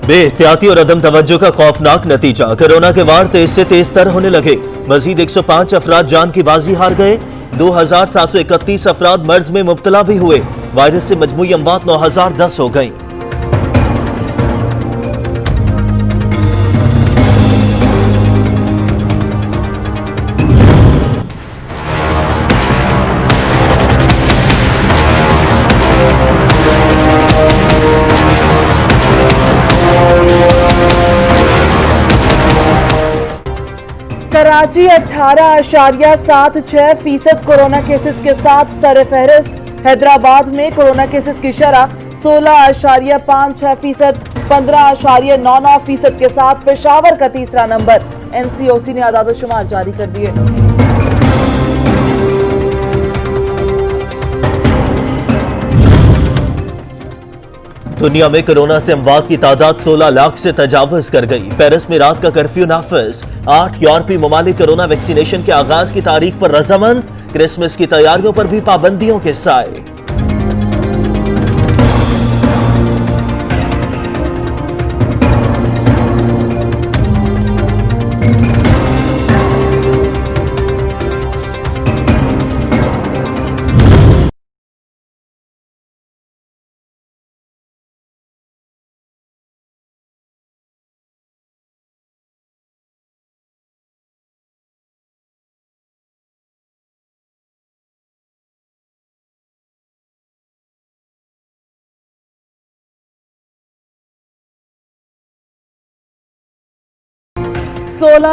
बेहतियाती और अदम तवज्जो का खौफनाक नतीजा, कोरोना के वार तेज से तेज तर होने लगे। मजीद 105 अफराद जान की बाजी हार गए। 2731 अफराद मर्ज में मुब्तला भी हुए। वायरस से मजमूई अमवात 9010 हो गई। कराची 18.76% कोरोना केसेस के साथ सरफहरिस्त। हैदराबाद में कोरोना केसेस की शरह 16.56%, 15.99% के साथ पेशावर का तीसरा नंबर। एनसीओसी ने आदाद-ओ-शुमार जारी कर दिए। दुनिया में कोरोना से अमवात की तादाद 16 लाख से तजावुज कर गई। पेरिस में रात का कर्फ्यू नाफिज। 8 यूरोपीय ममालिक कोरोना वैक्सीनेशन के आगाज की तारीख पर रजामंद। क्रिसमस की तैयारियों पर भी पाबंदियों के साए।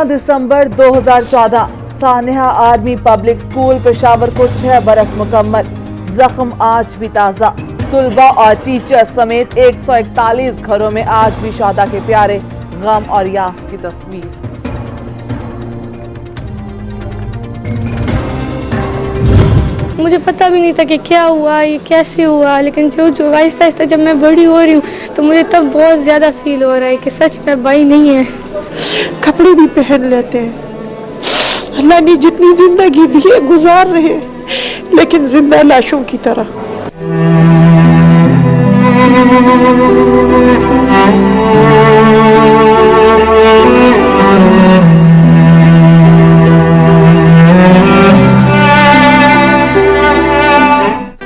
दिसंबर 2014 Sania army public school Peshawar को 6 बरस मुकम्मल। जख्म आज भी ताजा। तुलबा और टीचर्स समेत 141 घरों में आज भी शहादा के प्यारे। गम और यास की तस्वीर। मुझे पता भी नहीं था कि क्या हुआ, ये कैसे हुआ, लेकिन जो आहिस्ता आहिस्ता जब मैं बड़ी हो रही हूँ तो मुझे तब बहुत ज़्यादा फील हो रहा है कि सच में भाई नहीं है। कपड़े भी पहन लेते हैं। अल्लाह ने जितनी जिंदगी दी है गुजार रहे हैं, लेकिन जिंदा लाशों की तरह।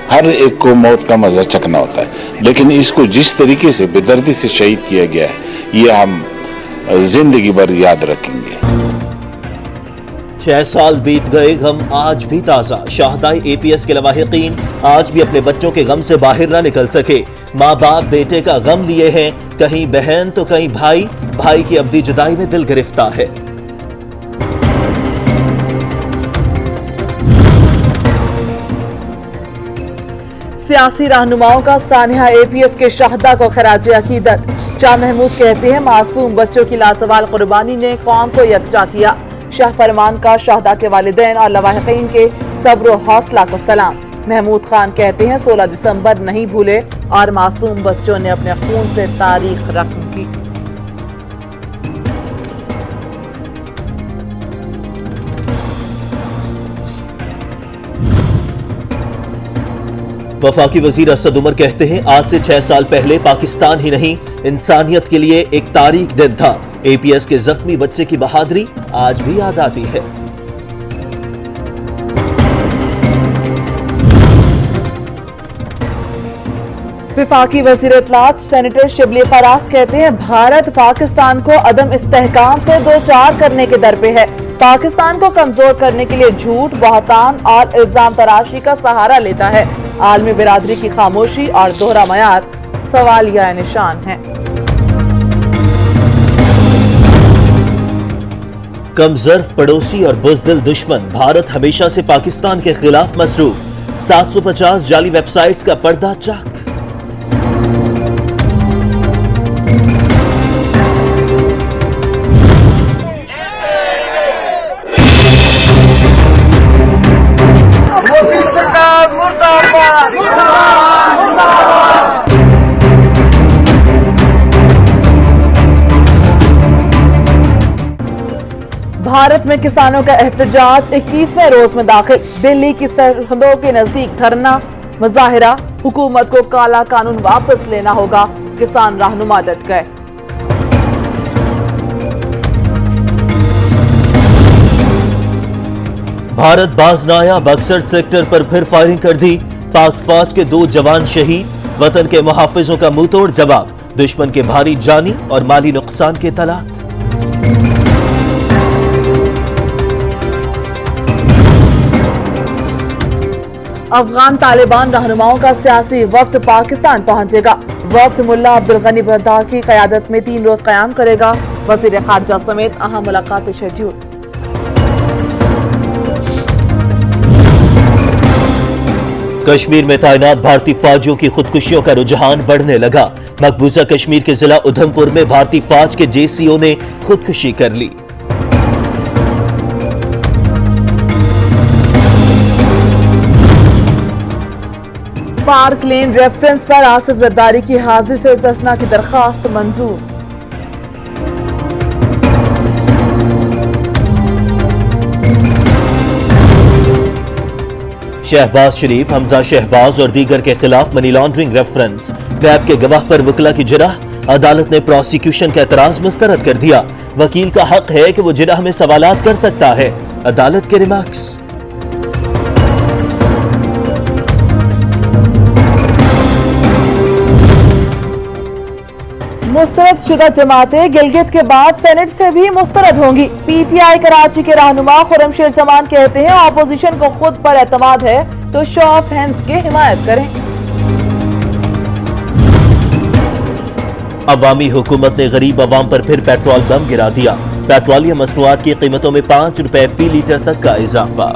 हर एक को मौत का मजा चखना होता है, लेकिन इसको जिस तरीके से बेदर्दी से शहीद किया गया है, ये हम जिंदगी भर याद रखेंगे। 6 साल बीत गए, गम आज भी ताजा। शाहदाई APS के लवाहिकीन आज भी अपने बच्चों के गम से बाहर ना निकल सके। माँ बाप बेटे का गम लिए हैं, कहीं बहन तो कहीं भाई। भाई की अब्दी जुदाई में दिल गिरफ्तार है। सियासी रहनुमाओं का सानिया APS के शहदा को खराज अकीदत। शाह महमूद कहते हैं मासूम बच्चों की लासवाल कुर्बानी ने कौम को यकजा किया। शाह फरमान का शहदा के वालिदैन और लवाहिकीन के सब्र व हौसला को सलाम। महमूद खान कहते हैं 16 दिसंबर नहीं भूले और मासूम बच्चों ने अपने खून से तारीख रकम की। वफाकी वजीर असद उमर कहते हैं आज से 6 साल पहले पाकिस्तान ही नहीं इंसानियत के लिए एक तारीख दिन था। APS के जख्मी बच्चे की बहादुरी आज भी याद आती है। विफाकी वजीर इत्तलात सेनेटर शिबली फराज कहते हैं भारत पाकिस्तान को अदम इस्तेहकाम से दो चार करने के दर पे है। पाकिस्तान को कमजोर करने के लिए झूठ, बहतान और इल्जाम तराशी का सहारा लेता है। आलमी बिरादरी की खामोशी और दोहरा मयार सवालिया निशान है। कमजर्फ पड़ोसी और बुज़दिल दुश्मन, भारत हमेशा से पाकिस्तान के खिलाफ मसरूफ। 750 जाली वेबसाइट्स का पर्दा चाक। भारत में किसानों का एहतजाज 21वें रोज में दाखिल। दिल्ली की सरहदों के नजदीक धरना, मुजाहिरा। हुकूमत को काला कानून वापस लेना होगा, किसान रहनुमा डट गए। भारत बाज न आया, बक्सर सेक्टर पर फिर फायरिंग कर दी। पाक फौज के 2 जवान शहीद, वतन के मुहाफिजों का मुंहतोड़ जवाब, दुश्मन के भारी जानी और माली नुकसान के तलात। अफगान तालिबान रहनुमाओं का सियासी वफ्द पाकिस्तान पहुंचेगा। वफ्द मुल्ला अब्दुल गनी बरदार की क़यादत में 3 रोज क़याम करेगा। वज़ीर ख़ारजा समेत अहम मुलाकात शेड्यूल। कश्मीर में तैनात भारतीय फौजियों की खुदकुशियों का रुझान बढ़ने लगा। मकबूजा कश्मीर के जिला उधमपुर में भारतीय फौज के जेसीओ ने खुदकुशी कर ली। पार्क लेन रेफरेंस पर आसिफ जरदारी की हाजिरी से इस्तिस्ना की दरखास्त मंजूर। शहबाज शरीफ, हमजा शहबाज और दीगर के खिलाफ मनी लॉन्ड्रिंग रेफरेंस, नैब के गवाह पर वकला की जिरह। अदालत ने प्रोसिक्यूशन का एतराज मुस्तरद कर दिया। वकील का हक है कि वो जिरह में सवालात कर सकता है, अदालत के रिमार्क्स। मुस्तरद शुदा जमातें गिलगित के बाद सेनेट से भी मुस्तरद होंगी। पीटीआई कराची के रहनुमा खुर्रमशेर जमान कहते हैं ऑपोजिशन को खुद पर एतमाद है तो शो ऑफ हैंड्स की हिमायत करें। अवामी हुकूमत ने गरीब अवाम पर फिर पेट्रोल बम गिरा दिया। पेट्रोलियम मसनूआत की कीमतों में 5 रुपए फी लीटर तक का इजाफा।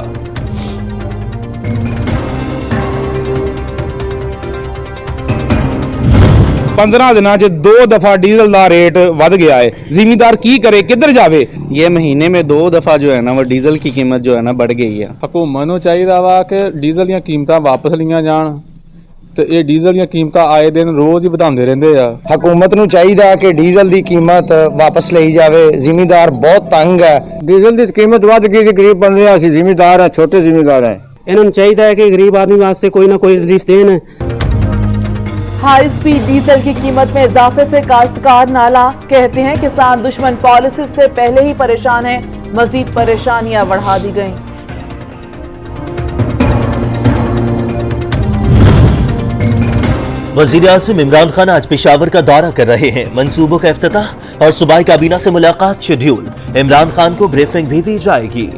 15 ਦਿਨਾਂ 'ਚ 2 दफा डीजल ਦਾ रेट ਵੱਧ गया है। जिमीदार की करे, किधर जावे। ये महीने में 2 दफा जो है ना वो डीजल की कीमत जो है ना बढ़ गई है। ਹਕੂਮਤ ਨੂੰ ਚਾਹੀਦਾ ਵਾ ਕਿ ਡੀਜ਼ਲ ਦੀਆਂ ਕੀਮਤਾਂ ਵਾਪਸ ਲਈਆਂ ਜਾਣ ਤੇ ਇਹ ਡੀਜ਼ਲ ਦੀਆਂ ਕੀਮਤਾਂ ਆਏ ਦਿਨ ਰੋਜ਼ ਹੀ ਵਧਾਉਂਦੇ ਰਹਿੰਦੇ ਆ। ਹਕੂਮਤ ਨੂੰ ਚਾਹੀਦਾ ਕਿ ਡੀਜ਼ਲ ਦੀ ਕੀਮਤ ਵਾਪਸ ਲਈ ਜਾਵੇ। ਜ਼ਿਮੀਂਦਾਰ ਬਹੁਤ ਤੰਗ ਹੈ। ਡੀਜ਼ਲ ਦੀ ਕੀਮਤ ਵੱਧ ਗਈ ਜੀ, ਗਰੀਬ ਬੰਦੇ ਆ, ਅਸੀਂ ਜ਼ਿਮੀਂਦਾਰ ਆ, ਛੋਟੇ ਜ਼ਿਮੀਂਦਾਰ ਆ। ਇਹਨਾਂ ਨੂੰ ਚਾਹੀਦਾ ਹੈ ਕਿ ਗਰੀਬ ਆਦਮੀ ਵਾਸਤੇ कोई ना कोई रिलीफ देन। हाई स्पीड डीजल की कीमत में इजाफे से काश्तकार नाला, कहते हैं किसान दुश्मन पॉलिसी से पहले ही परेशान है, मजीद परेशानियां बढ़ा दी गई। वजीर आज़म इमरान खान आज पेशावर का दौरा कर रहे हैं। मंसूबों का इफ्तिताह और सूबाई काबीना से मुलाकात शेड्यूल। इमरान खान को ब्रीफिंग भी दी जाएगी।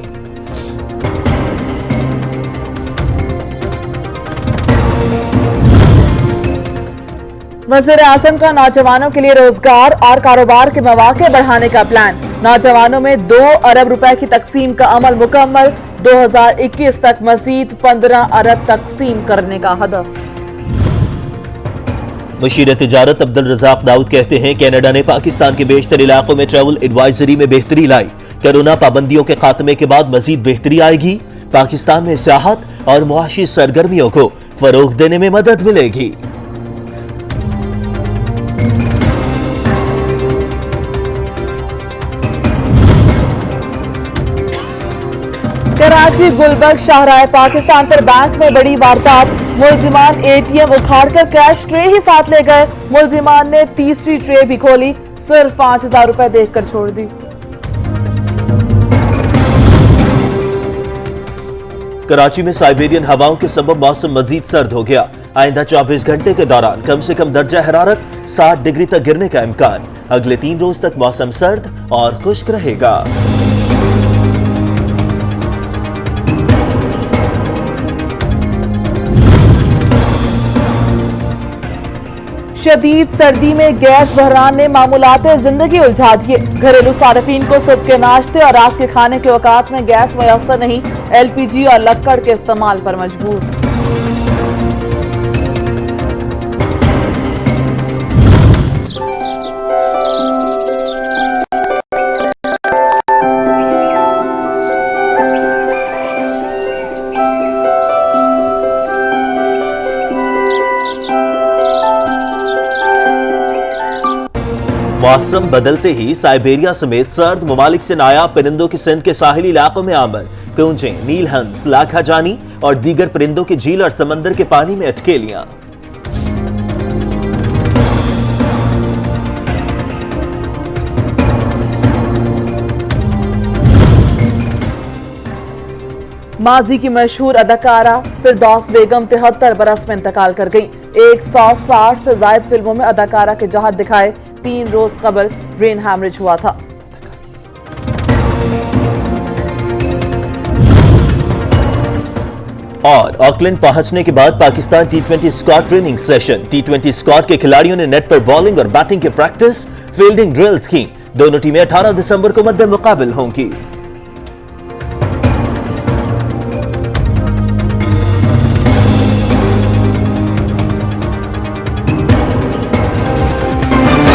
वज़ीर आज़म का नौजवानों के लिए रोजगार और कारोबार के मौके बढ़ाने का प्लान। नौजवानों में 2 अरब रुपए की तकसीम का अमल मुकम्मल। 2021 तक मजीद 15 अरब तकसीम करने का हदफ। मुशीर तिजारत अब्दुल रज़ाक दाऊद कहते हैं कनाडा ने पाकिस्तान के बेशतर इलाकों में ट्रैवल एडवाइजरी में बेहतरी लाई। कोरोना पाबंदियों के खात्मे के बाद मजीद बेहतरी आएगी। पाकिस्तान में सियाहत और मुआशी सरगर्मियों को फरोग देने में मदद मिलेगी। कराची गुलबर्ग शाहराह पाकिस्तान पर बैंक में बड़ी वारदात। मुलजिमान एटीएम उखाड़कर कैश ट्रे ही साथ ले गए। मुलजिमान ने तीसरी ट्रे भी खोली, सिर्फ 5000 रुपए देकर छोड़ दी। कराची में साइबेरियन हवाओं के सबब मौसम मजीद सर्द हो गया। आइंदा 24 घंटे के दौरान कम से कम दर्जा हरारत 60 डिग्री तक गिरने का इम्कान। अगले 3 रोज तक मौसम सर्द और खुश्क रहेगा। शदीद सर्दी में गैस बहरान ने मामूलाते जिंदगी उलझा दिए। घरेलू सार्फिन को सुबह के नाश्ते और रात के खाने के औकात में गैस मुयस्सर नहीं, एलपीजी और लक्कड़ के इस्तेमाल पर मजबूर। मौसम बदलते ही साइबेरिया समेत सर्द ममालिक से नायाब परिंदों की सिंध के साहिली इलाकों में आमद। कूंजे, नीलहंस, लाखा जानी और दीगर परिंदों की झील और समंदर के पानी में अटकेलियां। माजी की मशहूर अदाकारा फिरदौस बेगम 73 बरस में इंतकाल कर गई। 160 से ज्यादा फिल्मों में अदाकारा के जहाद दिखाए। 3 रोज कबल ब्रेन हैमरेज हुआ था। और ऑकलैंड पहुंचने के बाद पाकिस्तान टी20 स्क्वाड ट्रेनिंग सेशन। टी20 स्क्वाड के खिलाड़ियों ने नेट पर बॉलिंग और बैटिंग की प्रैक्टिस, फील्डिंग ड्रिल्स की। दोनों टीमें 18 दिसंबर को मद्दे मुकाबिल होंगी।